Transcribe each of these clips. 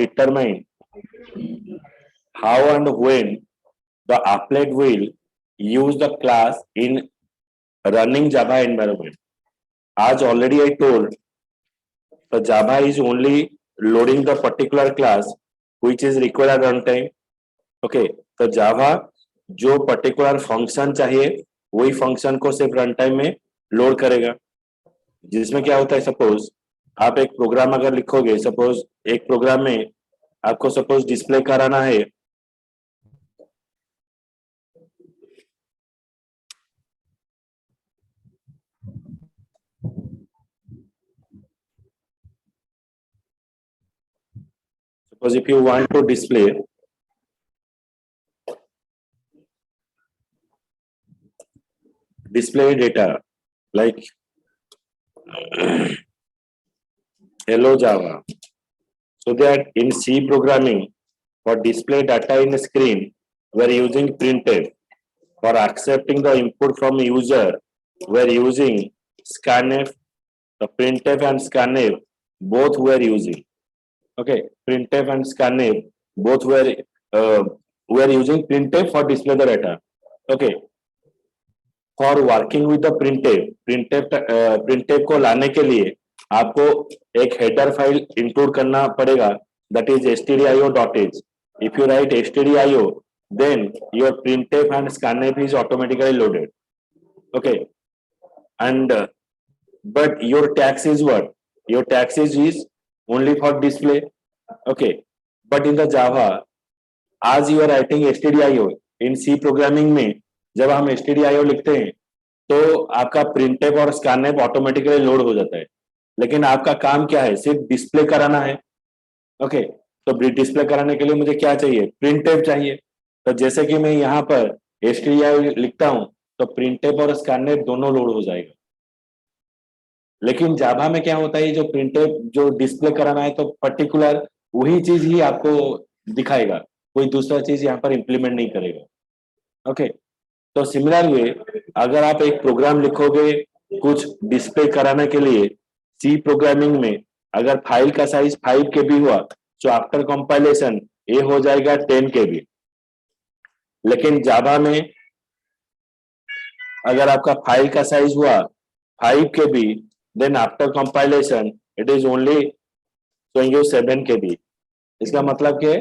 determine how and when the applet will use the class in running Java environment. As already I told, the Java is only loading the particular class which is required at runtime. Okay, तो Java जो particular function चाहिए वही function को सिर्फ run time में load करेगा. जिसमें क्या होता है, सपोज आप एक प्रोग्राम अगर लिखोगे, सपोज एक प्रोग्राम में आपको सपोज डिस्प्ले कराना है suppose if you want to display data like hello Java, so that in C programming for display data in a screen we are using printf. For accepting the input from user we are using scanf. The printf and scanf both we are using. Okay, printf and scanf both we are using printf for display the data. Okay, for working with the printf को लाने के लिए आपको एक header file include करना पड़ेगा, that is stdio.h. If you write stdio, then your printf and scanf is automatically loaded. Okay, and but your tax is what? Your tax is only for display. Okay, but in the Java, as you are writing stdio in C programming में जब हम stdio लिखते हैं तो आपका printf और scanf automatically load हो जाता है, लेकिन आपका काम क्या है, सिर्फ डिस्प्ले कराना है. ओके, तो डिस्प्ले कराने के लिए मुझे क्या चाहिए, printf चाहिए. तो जैसे कि मैं यहाँ पर stdio लिखता हूँ तो printf और scanf दोनों लोड हो जाएगा. लेकिन जावा में क्या होता है, जो printf जो डिस्प्ले कराना है तो पर्टिकुलर वही चीज ही आपको दिखाएगा, कोई दूसरा चीज यहाँ पर इंप्लीमेंट नहीं करेगा. ओके, तो सिमिलर वे अगर आप एक प्रोग्राम लिखोगे कुछ डिस्प्ले कराने के लिए सी प्रोग्रामिंग में, अगर फाइल का साइज 5 KB हुआ तो आफ्टर कंपाइलेशन ये हो जाएगा 10 KB. लेकिन जावा में अगर आपका फाइल का साइज हुआ 5 KB, then after compilation it is only showing you 7 KB. इसका मतलब कि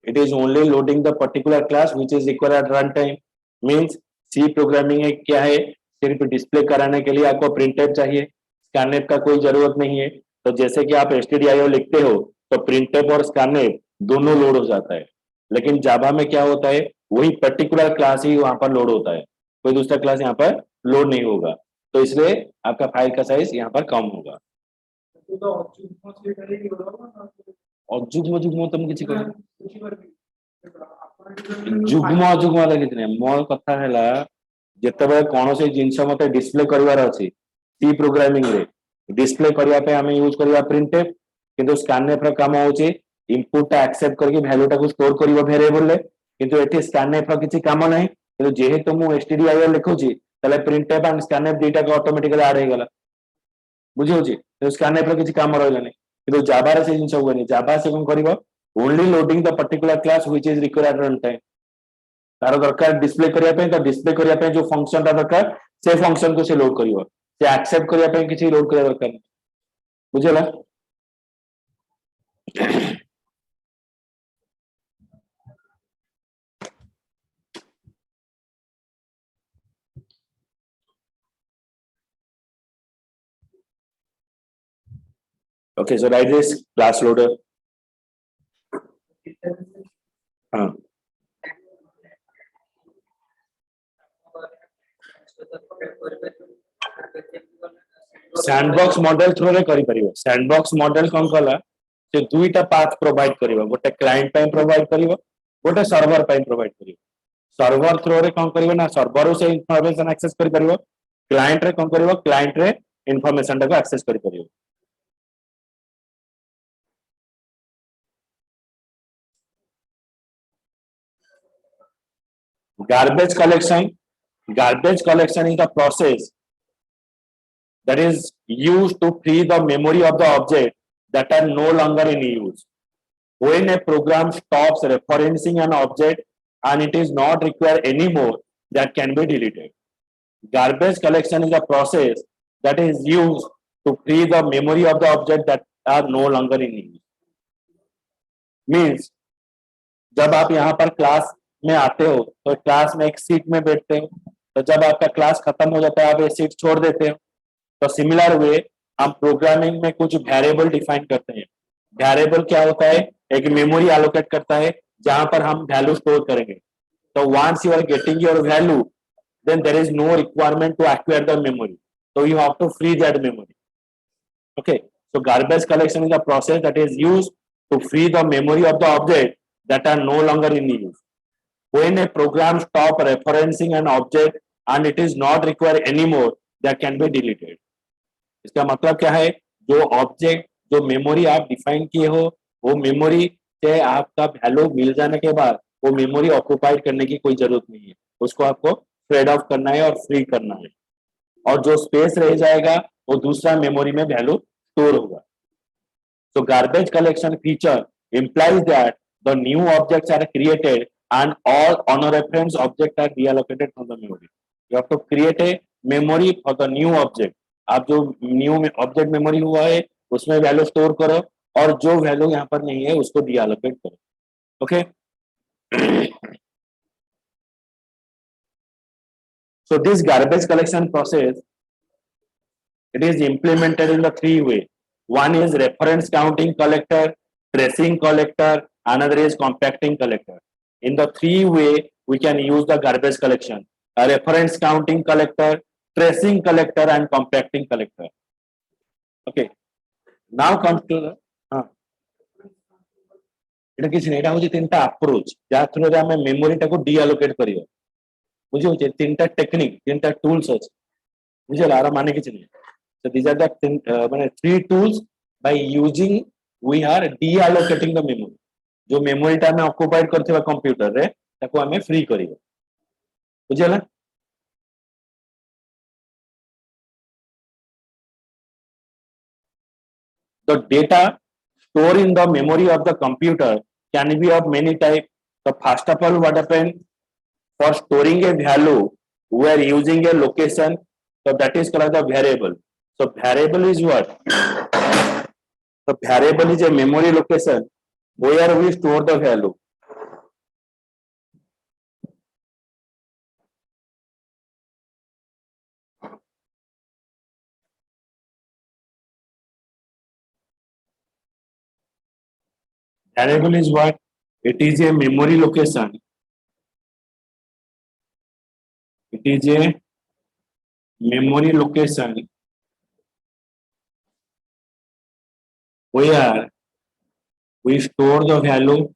it is only loading the particular class which is required at runtime. Means C programming है क्या है, सिर्फ डिस्प्ले कराने के लिए आपको printf चाहिए, scanf का कोई जरूरत नहीं है. तो जैसे कि आप stdio लिखते हो तो printf और scanf दोनों लोड हो जाता है. लेकिन जावा में क्या होता है, वही पर्टिकुलर क्लास ही वहां पर लोड होता है, कोई दूसरा क्लास यहाँ पर लोड नहीं होगा. तो इसलिए आपका फाइल का साइज यहाँ पर कम होगा. जुग्म तुम किसी को जुग्म किसी नहीं. मोर कथा हैला जेतेबे कोनोसे जिंस मते डिस्प्ले करिवार अछि सी प्रोग्रामिंग रे डिस्प्ले करिया पे हमें यूज करिया प्रिंटफ, किंतु स्कैनफ रे काम होची इनपुट टा एक्सेप्ट करके वैल्यू टा को स्टोर करिवो वेरिएबल रे, किंतु एठी स्कैनफ रा किछि काम नाही. किंतु जेहेतु मु stdio लिखुची तले प्रिंटफ एंड स्कैनफ डेटा को ऑटोमेटिकली ऐड हे गला, बुझी होची. तो स्कैनफ रा किछि काम रहला नहीं. किंतु जावा रे से जिंस होगनी, जावा से कोन करिवो only loading the particular class which is required run time. तार दरकार डिस्प्ले करिया पे तो डिस्प्ले करिया पे जो फंक्शन ता दरकार से फंक्शन को से लोड करिवो, से एक्सेप्ट करिया पे किछि लोड करिया दरकार नहीं. बुझला. Okay, so write this class loader. हाँ, सैंडबॉक्स मॉडल थ्रू रे करि परिबो. सैंडबॉक्स मॉडल कोन कला से दुईटा पाथ प्रोवाइड करिवो, गोटे क्लाइंट पे प्रोवाइड करिवो, गोटे सर्वर पे प्रोवाइड करिवो. सर्वर थ्रू रे कोन करिवो ना, सर्वर से इंफॉर्मेशन एक्सेस करि परिबो, क्लाइंट रे कोन करिवो, क्लाइंट रे इंफॉर्मेशन टा को एक्सेस करि परिबो. Garbage collection is the process that is used to free the memory of the object that are no longer in use. When a program stops referencing an object and it is not required anymore, that can be deleted. Garbage collection is a process that is used to free the memory of the object that are no longer in use. Means जब आप यहाँ पर class में आते हो तो class में एक सीट में बैठते हो, तो जब आपका क्लास खत्म हो जाता है आप ये सीट छोड़ देते हो. तो सिमिलर वे हम प्रोग्रामिंग में कुछ वेरिएबल डिफाइन करते हैं. वेरिएबल क्या होता है? एक मेमोरी एलोकेट करता है जहां पर हम वैल्यू स्टोर करेंगे. तो once you are getting your value, then there is no requirement to acquire the memory, so you have to free that memory. Okay, so garbage collection is a process that is used to free the memory of the object that are no longer in use. When a program stop referencing an object and it is not required anymore, that can be deleted. इसका मतलब क्या है? जो object, जो memory आप define किए हो, वो मेमोरी से आपका वैल्यू मिल जाने के बाद वो मेमोरी ऑक्युपाइड करने की कोई जरूरत नहीं है. उसको आपको ट्रेड ऑफ करना है और फ्री करना है, और जो स्पेस रह जाएगा वो दूसरा मेमोरी में वैल्यू स्टोर होगा. So garbage collection feature implies that the new objects are created and all on a reference object are reallocated from the memory. You have to create a memory for the new object. आप जो new object memory हुआ है उसमें value store करो, और जो value यहाँ पर नहीं है उसको डीएलोकेट करो. Okay. So this garbage collection process, it is implemented in the three way. One is reference counting collector, tracing collector, another is compacting collector. In the three way, we can use the garbage collection: a reference counting collector, tracing collector, and compacting collector. Okay. Now comes to the এটা କିଛି ନାହିଁ, ଏଇଟା ହଉଛି ତିନିଟା approach ଯାହା ଥ୍ରୁରେ ଆମେ ମେମୋରିଟାକୁ ଡିଆଲୋକେଟ କରିବା. ବୁଝିହଉଛି? ତିନିଟା ଟେକ୍ନିକ, ତିନିଟା ଟୁଲ୍ସ ଅଛି. ବୁଝିଲା? ଆର ମାନେ କିଛି ନାହିଁ. So these are the three tools by using we are deallocating the memory. जो मेमोरी टा में ऑक्युपाइड करथिबा कंप्यूटर रे ताको हमें फ्री करियो. बुझिला? The data stored in the memory of the computer can be of many types. So first of all, what happen? For storing a value, we are using a location. So that is called the variable. So variable is what? The variable is a memory location where we store the value. Variable is what? It is a memory location. It is a memory location where we store the value,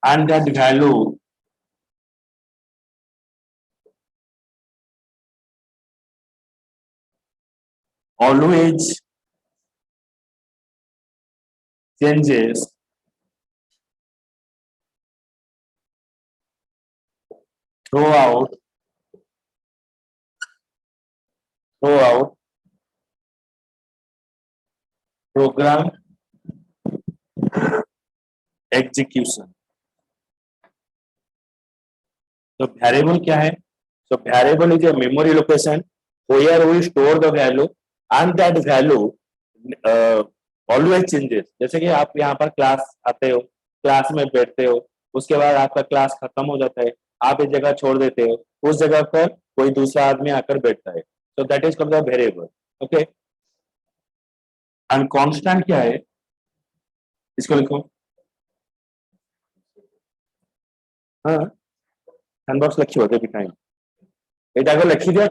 and that value always changes throughout program execution. So variable क्या है? So variable is a memory location where we store the value, and that value always changes. जैसे कि आप यहाँ पर class आते हो, class में बैठते हो, उसके बाद आपका क्लास खत्म हो जाता है, आप एक जगह छोड़ देते हो, उस जगह पर कोई दूसरा आदमी आकर बैठता है. So that is called the variable. Okay. And constant क्या है? इसको लिखो. हाँ, सैंडबॉक्स लिखियो देबी टाइम. एटाको लिखि दियो.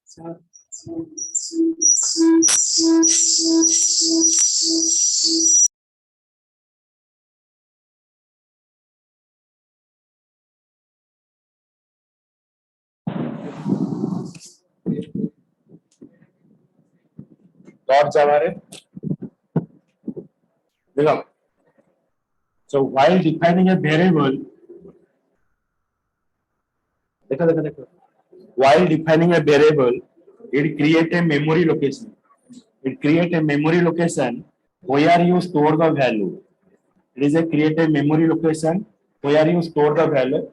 Dot Java रे देखो. So while defining a variable, देखो. While defining a variable, it create a memory location. It create a memory location where you store the value. It is a create a memory location where you store the value.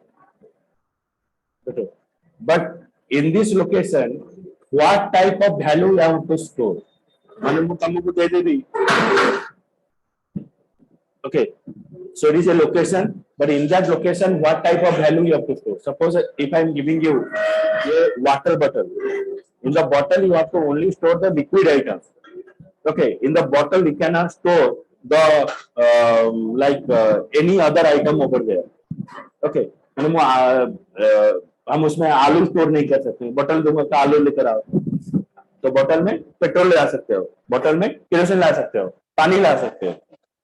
But in this location, what type of value you have to store? माने मैं तुमको दे देगी. Okay. So it is a location, but in that location, what type of value you have to store? Suppose if I am giving you a water bottle, in the bottle you have to only store the liquid items. Okay, in the bottle we cannot store the any other item over there. Okay, हम उसमें आलू store नहीं कर सकते. Bottle दूंगा तो आलू लेकर आओ, तो बॉटल में पेट्रोल ला सकते हो, बॉटल में केरोसिन ला सकते हो, पानी ला सकते हो.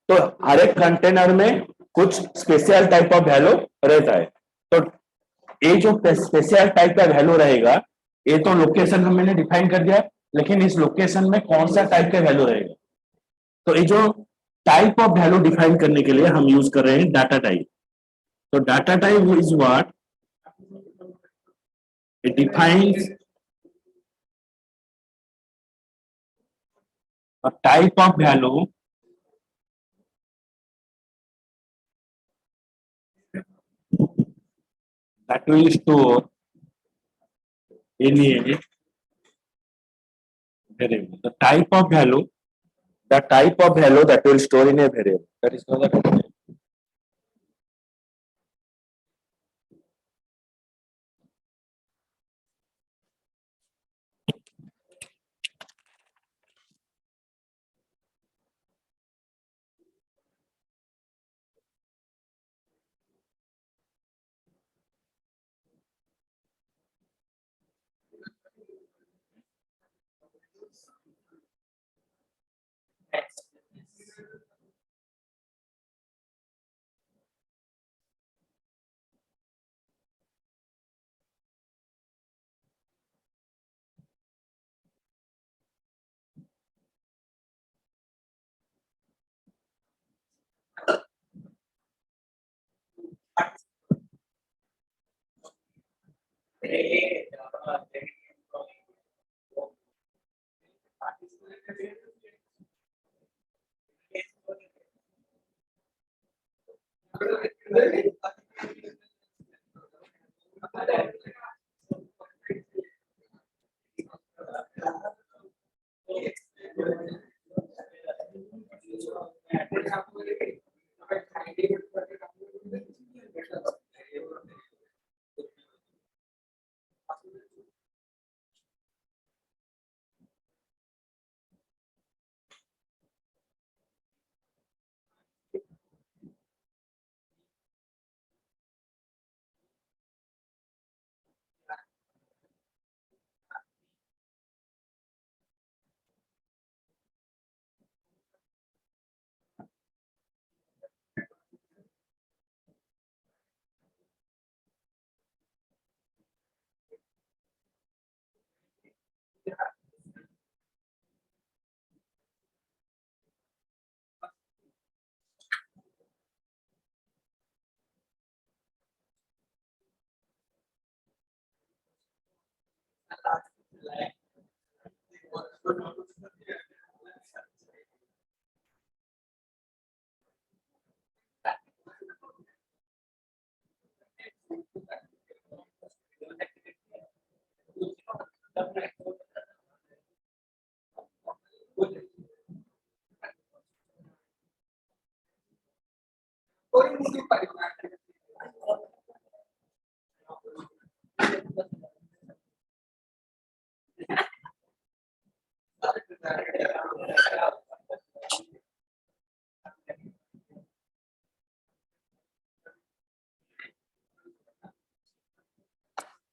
तो हर एक कंटेनर में कुछ स्पेशल टाइप ऑफ वैल्यू रहता है. तो ये जो स्पेशल टाइप का वैल्यू रहेगा, ये तो लोकेशन हमने डिफाइन कर दिया, लेकिन इस लोकेशन में कौन सा टाइप का वैल्यू रहेगा. तो ये जो टाइप ऑफ वैल्यू डिफाइन करने के लिए हम यूज कर रहे हैं डाटा टाइप. तो data type is what it defines a type of value that will store in a variable. The type of value that will store in a variable. That is called the data type.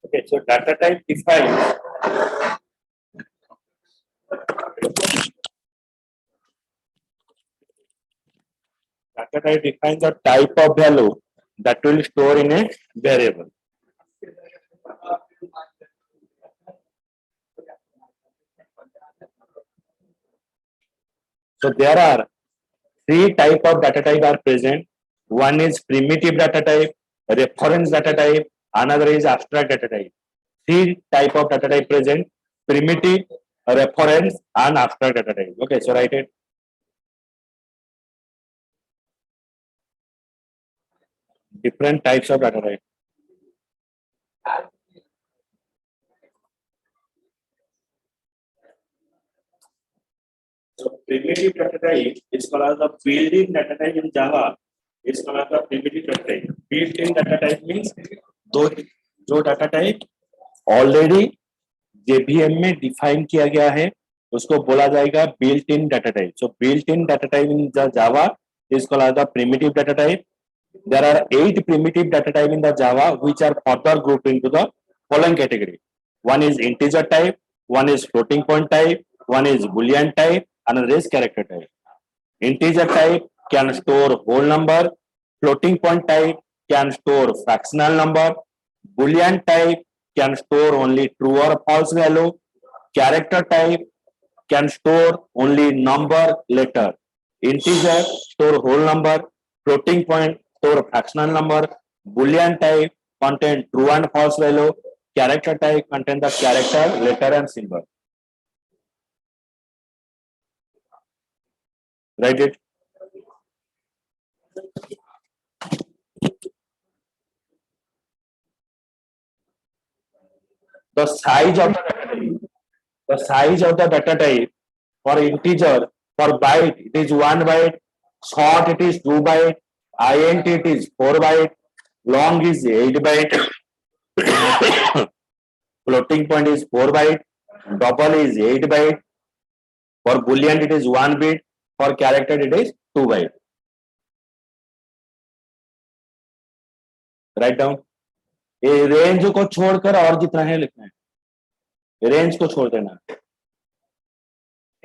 Okay, so data type defines Data type defines the type of value that will store in a variable. So there are three type of data type are present. One is primitive data type, reference data type, another is abstract data type. Three type of data type present: primitive, reference, and abstract data type. Okay, so write it. Different types of data type. So primitive data type is called as the built-in data type in Java. It's called as the primitive data type. Built-in data type means जो data type already JVM में define किया गया है उसको बोला जाएगा built-in data type. So built-in data type in the Java is called as the primitive data type. There are 8 primitive data type in the Java which are further grouped into the following category. One is integer type, one is floating point type, one is boolean type, another is character type. Integer type can store whole number, floating point type can store fractional number, boolean type can store only true or false value, character type can store only number letter, integer store whole number, floating point store fractional number, boolean type contain true and false value, character type contain the character, letter and symbol. Write it. The size of the data type. The size of the data type for integer, for byte it is 1 byte, short it is 2 byte, int it is 4 byte, long is 8 byte, floating point is 4 byte, double is 8 byte, for boolean it is 1 bit, for character it is 2 byte. Write down. ये range को छोड़कर और जितना है लिखना है, range को छोड़ देना.